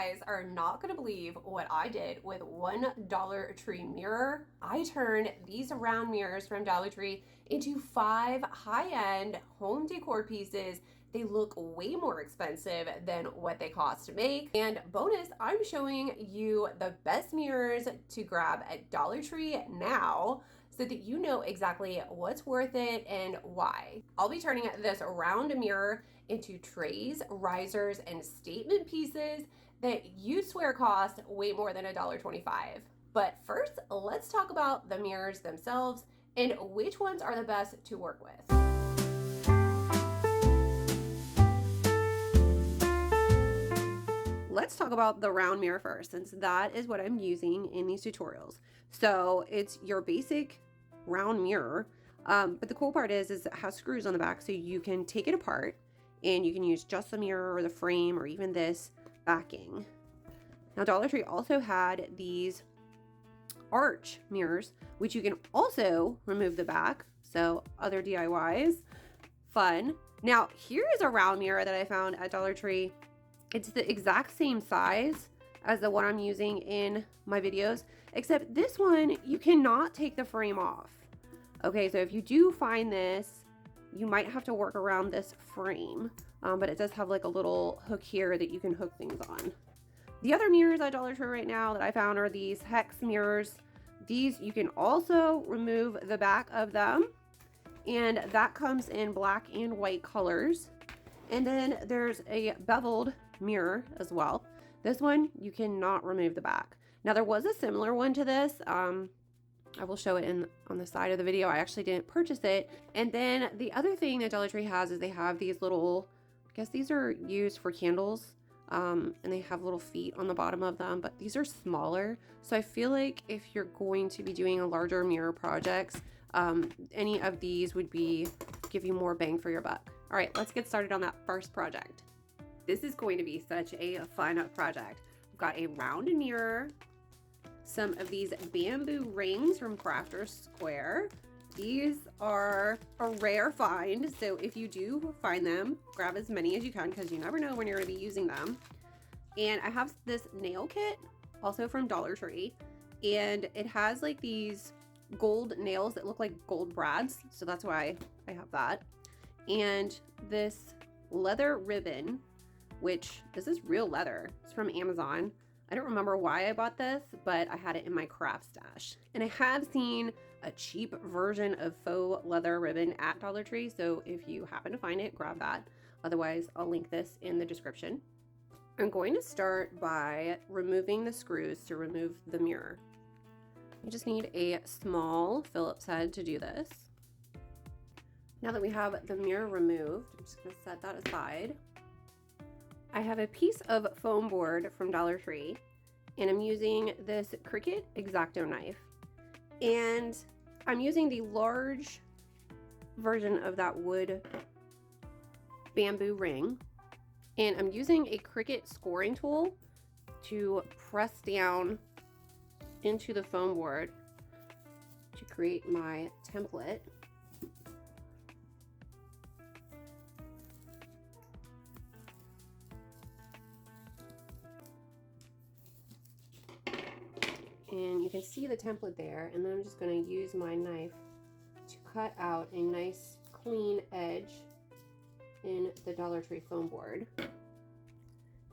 guys are not gonna believe what I did with one Dollar Tree mirror. I turned these round mirrors from Dollar Tree into 5 high-end home decor pieces. They look way more expensive than what they cost to make. And bonus, I'm showing you the best mirrors to grab at Dollar Tree now so that you know exactly what's worth it and why. I'll be turning this round mirror into trays, risers, and statement pieces that you swear cost way more than $1.25. But first, let's talk about the mirrors themselves and which ones are the best to work with. Let's talk about the round mirror first, since that is what I'm using in these tutorials. So it's your basic round mirror, but the cool part is it has screws on the back, so you can take it apart and you can use just the mirror or the frame or even this backing. Now Dollar Tree also had these arch mirrors, which you can also remove the back. So other DIYs, fun. Now here is a round mirror that I found at Dollar Tree. It's the exact same size as the one I'm using in my videos, except this one, you cannot take the frame off. Okay, so if you do find this, you might have to work around this frame, but it does have like a little hook here that you can hook things on. The other mirrors at Dollar Tree right now that I found are these hex mirrors. These, you can also remove the back of them, and that comes in black and white colors. And then there's a beveled mirror as well. This one, you cannot remove the back. Now there was a similar one to this. I will show it on the side of the video. I actually didn't purchase it. And then the other thing that Dollar Tree has is they have these little, I guess these are used for candles. And they have little feet on the bottom of them, but these are smaller. So I feel like if you're going to be doing a larger mirror projects, any of these would give you more bang for your buck. All right, let's get started on that first project. This is going to be such a fun project. We've got a round mirror, some of these bamboo rings from Crafter Square. These are a rare find, so if you do find them, grab as many as you can because you never know when you're going to be using them. And I have this nail kit, also from Dollar Tree, and it has like these gold nails that look like gold brads, so that's why I have that. And this leather ribbon, which this is real leather. It's from Amazon. I don't remember why I bought this, but I had it in my craft stash. And I have seen a cheap version of faux leather ribbon at Dollar Tree, so if you happen to find it, grab that. Otherwise, I'll link this in the description. I'm going to start by removing the screws to remove the mirror. You just need a small Phillips head to do this. Now that we have the mirror removed, I'm just going to set that aside. I have a piece of foam board from Dollar Tree, and I'm using this Cricut X-Acto knife. And I'm using the large version of that wood bamboo ring. And I'm using a Cricut scoring tool to press down into the foam board to create my template. And you can see the template there, and then I'm just going to use my knife to cut out a nice clean edge in the Dollar Tree foam board.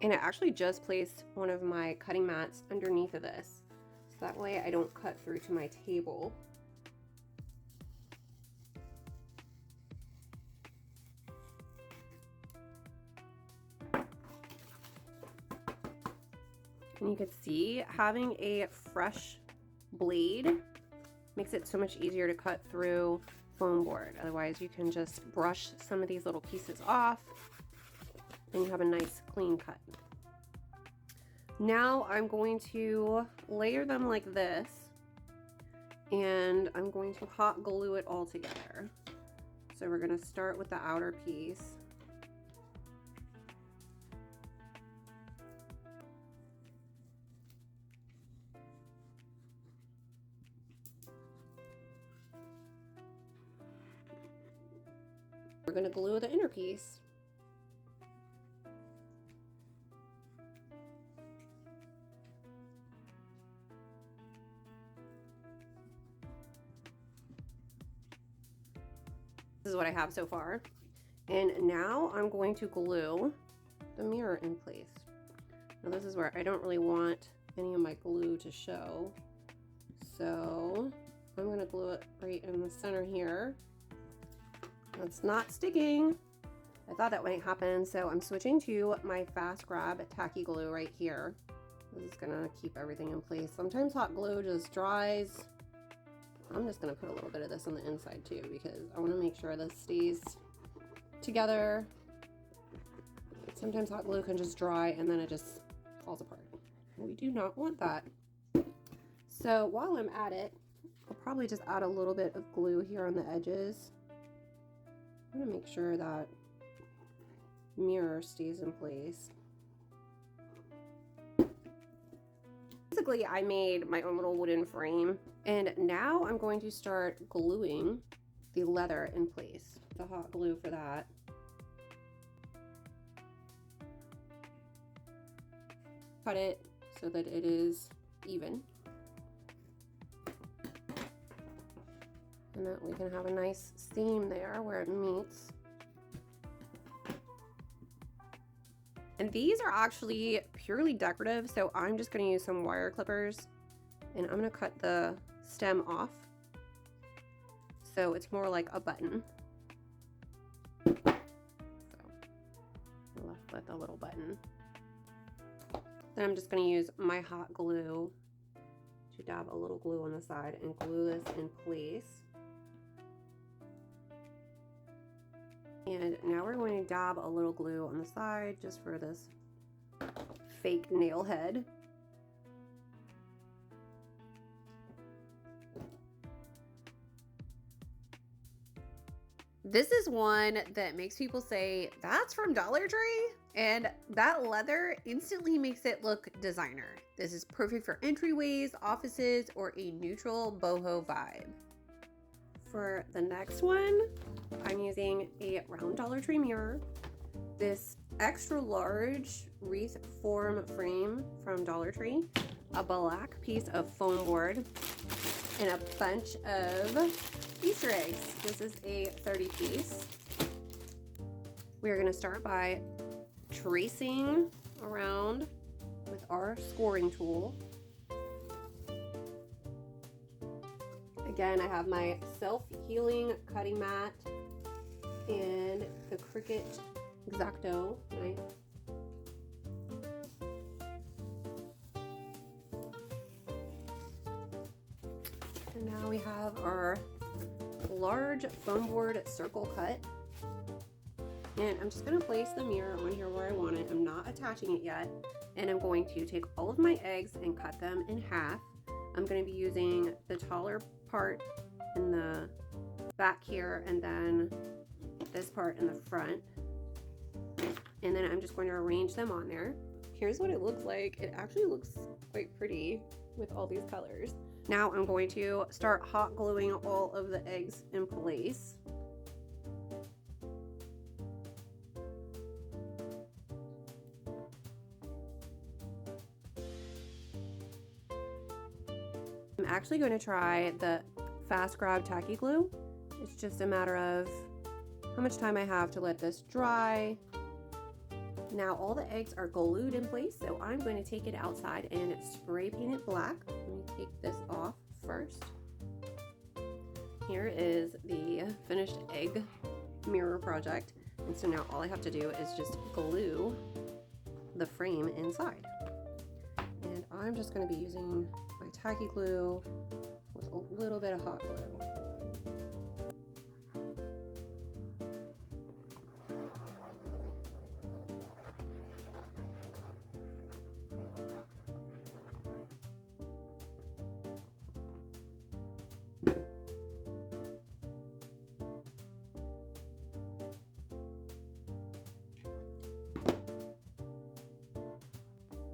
And I actually just placed one of my cutting mats underneath of this, so that way I don't cut through to my table. And you can see having a fresh blade makes it so much easier to cut through foam board. Otherwise, you can just brush some of these little pieces off and you have a nice clean cut. Now I'm going to layer them like this, and I'm going to hot glue it all together. So we're going to start with the outer piece. We're going to glue the inner piece. is what I have so far. And now I'm going to glue the mirror in place. Now this is where I don't really want any of my glue to show. So I'm gonna glue it right in the center here. It's not sticking. I thought that might happen, so I'm switching to my fast grab tacky glue right here. This is gonna keep everything in place. Sometimes hot glue just dries. I'm just gonna put a little bit of this on the inside too, because I wanna make sure this stays together. Sometimes hot glue can just dry and then it just falls apart. We do not want that. So while I'm at it, I'll probably just add a little bit of glue here on the edges. I'm gonna make sure that mirror stays in place. Basically, I made my own little wooden frame, and now I'm going to start gluing the leather in place. The hot glue for that. Cut it so that it is even, and that we can have a nice seam there where it meets. And these are actually purely decorative, so I'm just going to use some wire clippers, and I'm going to cut the stem off so it's more like a button. So I'm left with a little button. Then I'm just going to use my hot glue to dab a little glue on the side and glue this in place. And now we're going to dab a little glue on the side just for this fake nail head. This is one that makes people say, that's from Dollar Tree? And that leather instantly makes it look designer. This is perfect for entryways, offices, or a neutral boho vibe. For the next one, I'm using a round Dollar Tree mirror, this extra large wreath form frame from Dollar Tree, a black piece of foam board, and a bunch of Easter eggs. This is a 30 piece. We are going to start by tracing around with our scoring tool. Again, I have my self-healing cutting mat and the Cricut X-Acto knife. And now we have our large foam board circle cut. And I'm just going to place the mirror on here where I want it. I'm not attaching it yet. And I'm going to take all of my eggs and cut them in half. I'm going to be using the taller part in the back here and then this part in the front. And then I'm just going to arrange them on there. Here's what it looks like. It actually looks quite pretty with all these colors. Now I'm going to start hot gluing all of the eggs in place. I'm actually going to try the fast grab tacky glue. It's just a matter of how much time I have to let this dry. Now all the eggs are glued in place, so I'm going to take it outside and spray paint it black. Let me take this off first. Here is the finished egg mirror project. And so now all I have to do is just glue the frame inside. And I'm just going to be using my tacky glue with a little bit of hot glue.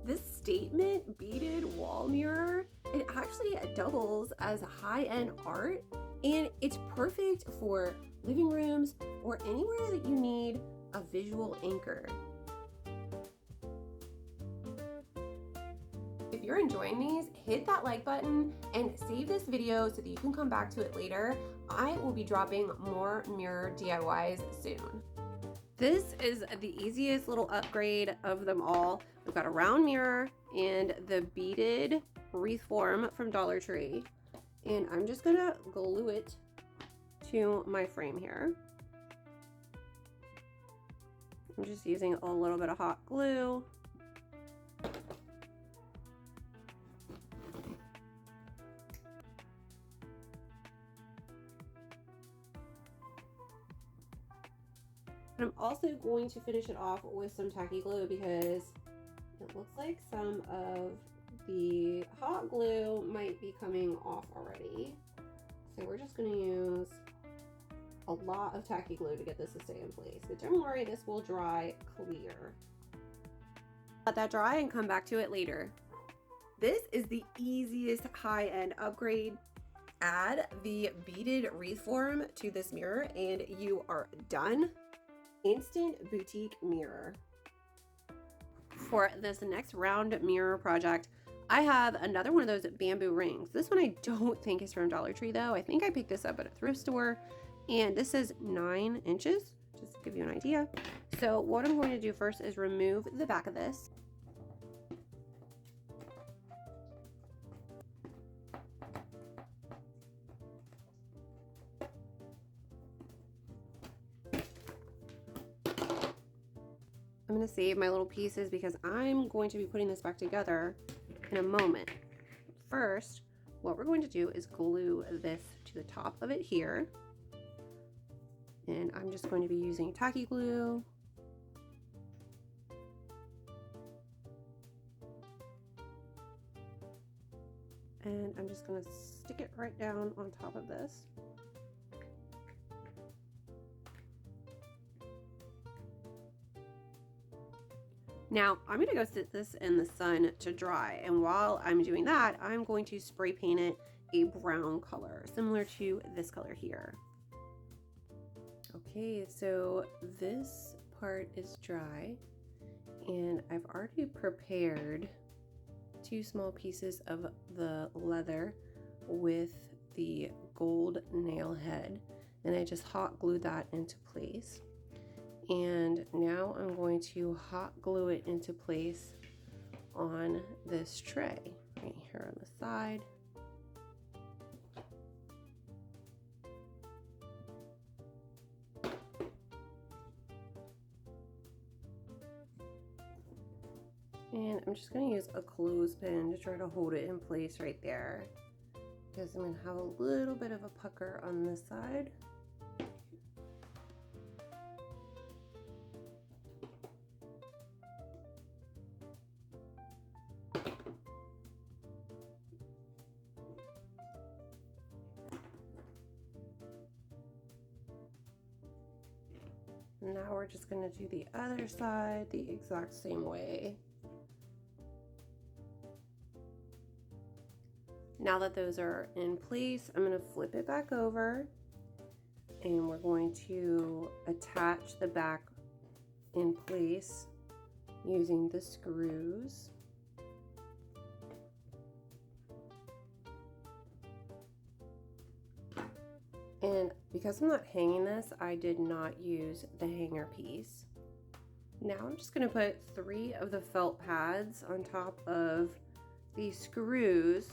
This statement beaded wall mirror, it actually doubles as high-end art, and it's perfect for living rooms or anywhere that you need a visual anchor. If you're enjoying these, hit that like button and save this video so that you can come back to it later. I will be dropping more mirror DIYs soon. This is the easiest little upgrade of them all. We've got a round mirror and the beaded wreath form from Dollar Tree. And I'm just gonna glue it to my frame here. I'm just using a little bit of hot glue. I'm also going to finish it off with some tacky glue because it looks like some of the hot glue might be coming off already. So we're just going to use a lot of tacky glue to get this to stay in place. But don't worry, this will dry clear. Let that dry and come back to it later. This is the easiest high-end upgrade. Add the beaded wreath form to this mirror and you are done. Instant boutique mirror. For this next round mirror project, I have another one of those bamboo rings. This one I don't think is from Dollar Tree though. I think I picked this up at a thrift store and this is 9 inches, just to give you an idea. So what I'm going to do first is remove the back of this. I'm going to save my little pieces because I'm going to be putting this back together in a moment. First, what we're going to do is glue this to the top of it here. And I'm just going to be using tacky glue. And I'm just going to stick it right down on top of this. Now I'm going to go sit this in the sun to dry, and while I'm doing that, I'm going to spray paint it a brown color similar to this color here. Okay, so this part is dry and I've already prepared 2 small pieces of the leather with the gold nail head, and I just hot glued that into place. And now I'm going to hot glue it into place on this tray right here on the side. And I'm just going to use a clothespin to try to hold it in place right there, because I'm going to have a little bit of a pucker on this side. Now we're just going to do the other side the exact same way. Now that those are in place, I'm going to flip it back over and we're going to attach the back in place using the screws. And because I'm not hanging this, I did not use the hanger piece. Now I'm just going to put 3 of the felt pads on top of these screws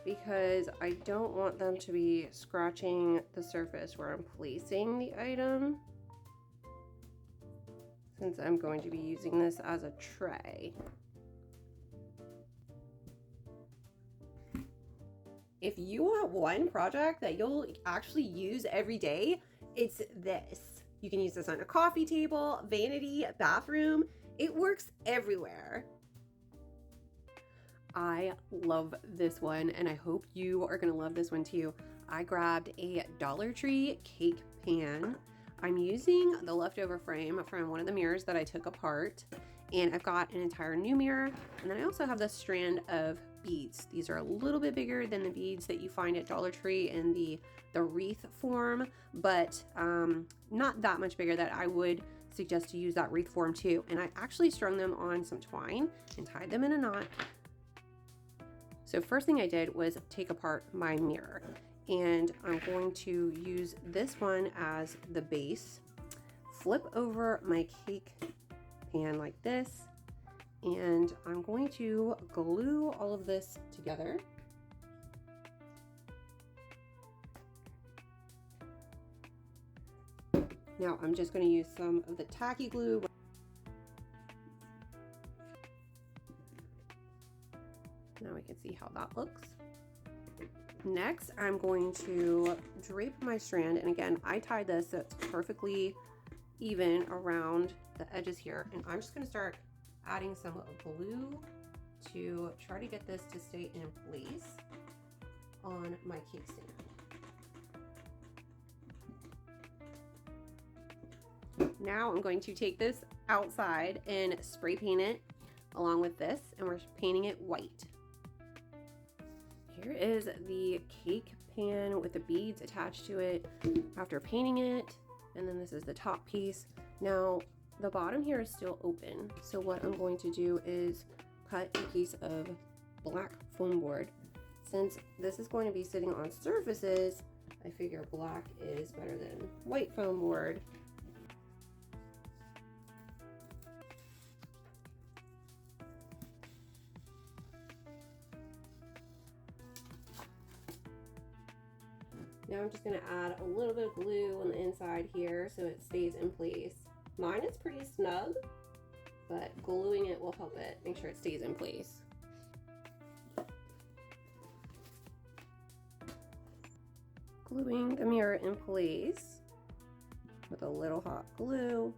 because I don't want them to be scratching the surface where I'm placing the item, since I'm going to be using this as a tray. If you want one project that you'll actually use every day, it's this. You can use this on a coffee table, vanity, bathroom. It works everywhere. I love this one and I hope you are gonna love this one too. I grabbed a Dollar Tree cake pan. I'm using the leftover frame from one of the mirrors that I took apart, and I've got an entire new mirror, and then I also have this strand of beads. These are a little bit bigger than the beads that you find at Dollar Tree in the wreath form, but not that much bigger that I would suggest to use that wreath form too. And I actually strung them on some twine and tied them in a knot. So first thing I did was take apart my mirror, And I'm going to use this one as the base. Flip over my cake pan like this, and I'm going to glue all of this together. Now I'm just going to use some of the tacky glue. Now we can see how that looks. Next, I'm going to drape my strand, and again, I tied this so it's perfectly even around the edges here, and I'm just going to start adding some glue to try to get this to stay in place on my cake stand. Now I'm going to take this outside and spray paint it along with this, and we're painting it white. Here is the cake pan with the beads attached to it after painting it, and then this is the top piece. Now the bottom here is still open, so what I'm going to do is cut a piece of black foam board. Since this is going to be sitting on surfaces, I figure black is better than white foam board. Now I'm just going to add a little bit of glue on the inside here so it stays in place. Mine is pretty snug, but gluing it will help it make sure it stays in place. Gluing the mirror in place with a little hot glue.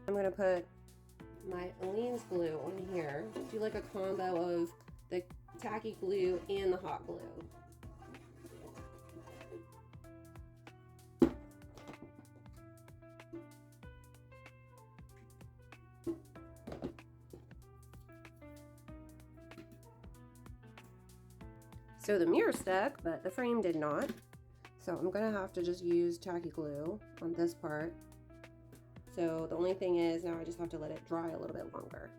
I'm going to put my Aleene's glue on here. Do like a combo of the tacky glue and the hot glue. So the mirror stuck, but the frame did not. So I'm gonna have to just use tacky glue on this part. So the only thing is now I just have to let it dry a little bit longer.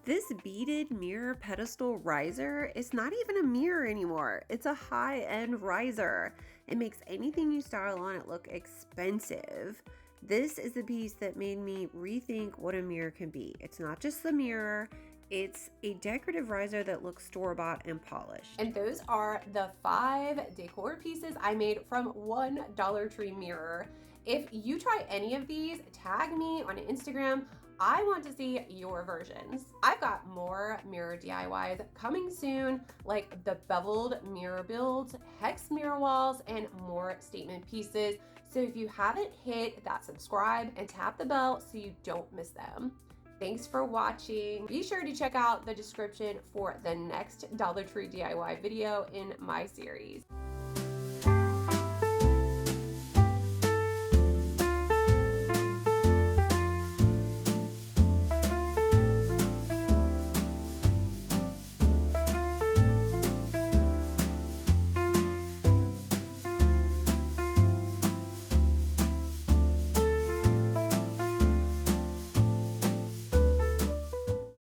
This beaded mirror pedestal riser is not even a mirror anymore. It's a high-end riser. It makes anything you style on it look expensive. This is the piece that made me rethink what a mirror can be. It's not just the mirror, it's a decorative riser that looks store-bought and polished. And those are the 5 decor pieces I made from one Dollar Tree mirror. If you try any of these, tag me on Instagram. I want to see your versions. I've got more mirror DIYs coming soon, like the beveled mirror builds, hex mirror walls, and more statement pieces. So if you haven't hit that subscribe and tap the bell so you don't miss them. Thanks for watching. Be sure to check out the description for the next Dollar Tree DIY video in my series.